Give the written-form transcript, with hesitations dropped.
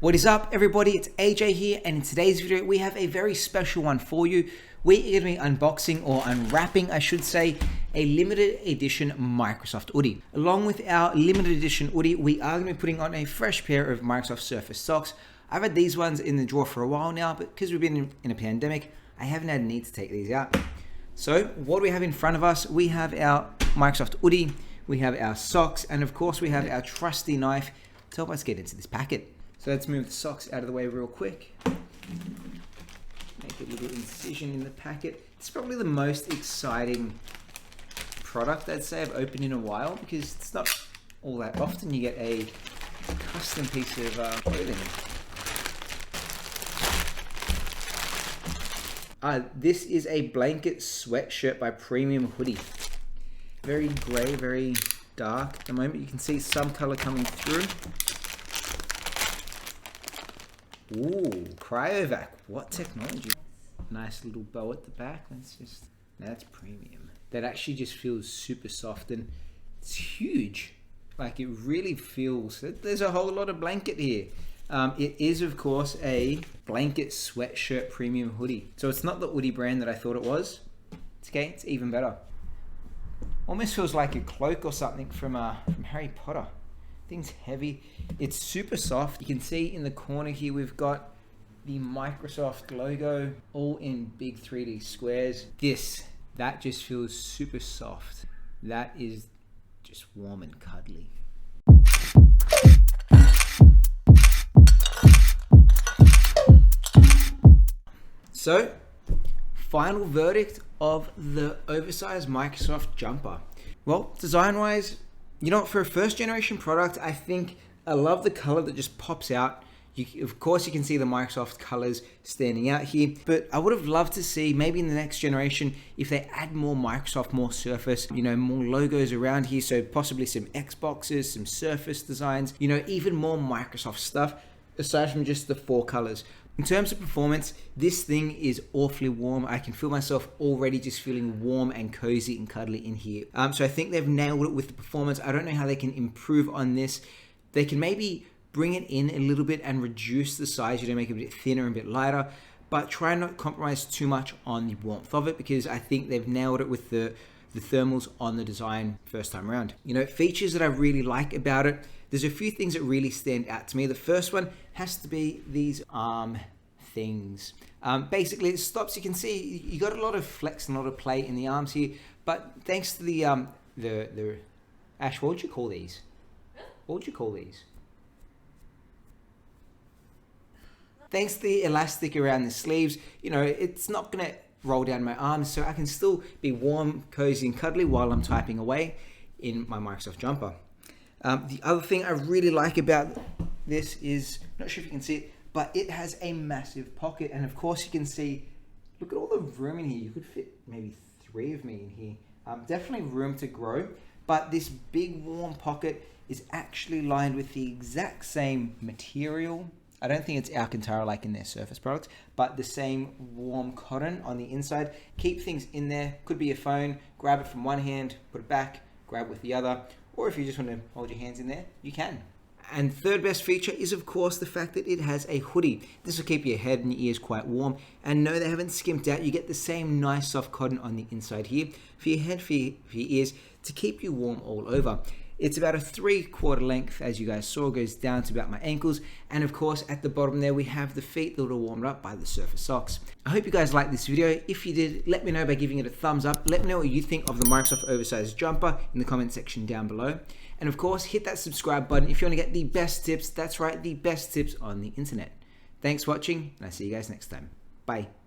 What is up, everybody? It's AJ here, and in today's video we have a very special one for you. We're going to be unboxing, or unwrapping I should say, a limited edition Microsoft Hoodie. Along with our limited edition Hoodie, we are going to be putting on a fresh pair of Microsoft Surface socks. I've had these ones in the drawer for a while now, but because we've been in a pandemic, I haven't had a need to take these out. So what do we have in front of us? We have our Microsoft Hoodie, we have our socks, and of course we have our trusty knife to help us get into this packet. So let's move the socks out of the way real quick. Make a little incision in the packet. It's probably the most exciting product I'd say I've opened in a while, because it's not all that often you get a custom piece of clothing. This is a blanket sweatshirt by Premium Hoodie. Very grey, very dark at the moment. You can see some color coming through. Ooh, cryovac, what technology. Nice little bow at the back. That's premium. That actually just feels super soft, and it's huge. Like, it really feels, there's a whole lot of blanket here. It is of course a blanket sweatshirt premium hoodie. So it's not the hoodie brand that I thought it was. It's okay, it's even better. Almost feels like a cloak or something from Harry Potter. Thing's heavy. It's super soft. You can see in the corner here we've got the Microsoft logo all in big 3D squares. That just feels super soft. That is just warm and cuddly. So, final verdict of the oversized Microsoft jumper. Well, design-wise, you know, for a first generation product, I think I love the color that just pops out. Of course, you can see the Microsoft colors standing out here, but I would have loved to see maybe in the next generation if they add more Microsoft, more Surface, you know, more logos around here. So possibly some Xboxes, some Surface designs, you know, even more Microsoft stuff aside from just the 4 colors. In terms of performance, this thing is awfully warm. I can feel myself already just feeling warm and cozy and cuddly in here. So I think they've nailed it with the performance. I don't know how they can improve on this. They can maybe bring it in a little bit and reduce the size, you know, make it a bit thinner and a bit lighter, but try not to compromise too much on the warmth of it, because I think they've nailed it with the thermals on the design first time around. You know, features that I really like about it, there's a few things that really stand out to me. The first one has to be these arm things. Basically, it stops. You can see you got a lot of flex and a lot of play in the arms here, but thanks to the Ash, what would you call these? What would you call these? Thanks to the elastic around the sleeves, you know, it's not gonna roll down my arms, so I can still be warm, cozy, and cuddly while I'm typing away in my Microsoft jumper. The other thing I really like about this is, not sure if you can see it, but it has a massive pocket, and of course you can see, look at all the room in here. You could fit maybe 3 of me in here. Definitely room to grow, but this big warm pocket is actually lined with the exact same material. I don't think it's Alcantara like in their Surface products, but the same warm cotton on the inside. Keep things in there. Could be your phone. Grab it from one hand, put it back, grab with the other, or if you just want to hold your hands in there, you can. And third best feature is of course the fact that it has a hoodie. This will keep your head and your ears quite warm. And no, they haven't skimped out. You get the same nice soft cotton on the inside here for your head, for your ears, to keep you warm all over. It's about a 3/4 length, as you guys saw, goes down to about my ankles. And of course, at the bottom there, we have the feet that are warmed up by the Surface socks. I hope you guys liked this video. If you did, let me know by giving it a thumbs up. Let me know what you think of the Microsoft oversized jumper in the comment section down below. And of course, hit that subscribe button if you want to get the best tips. That's right, the best tips on the internet. Thanks for watching, and I'll see you guys next time. Bye.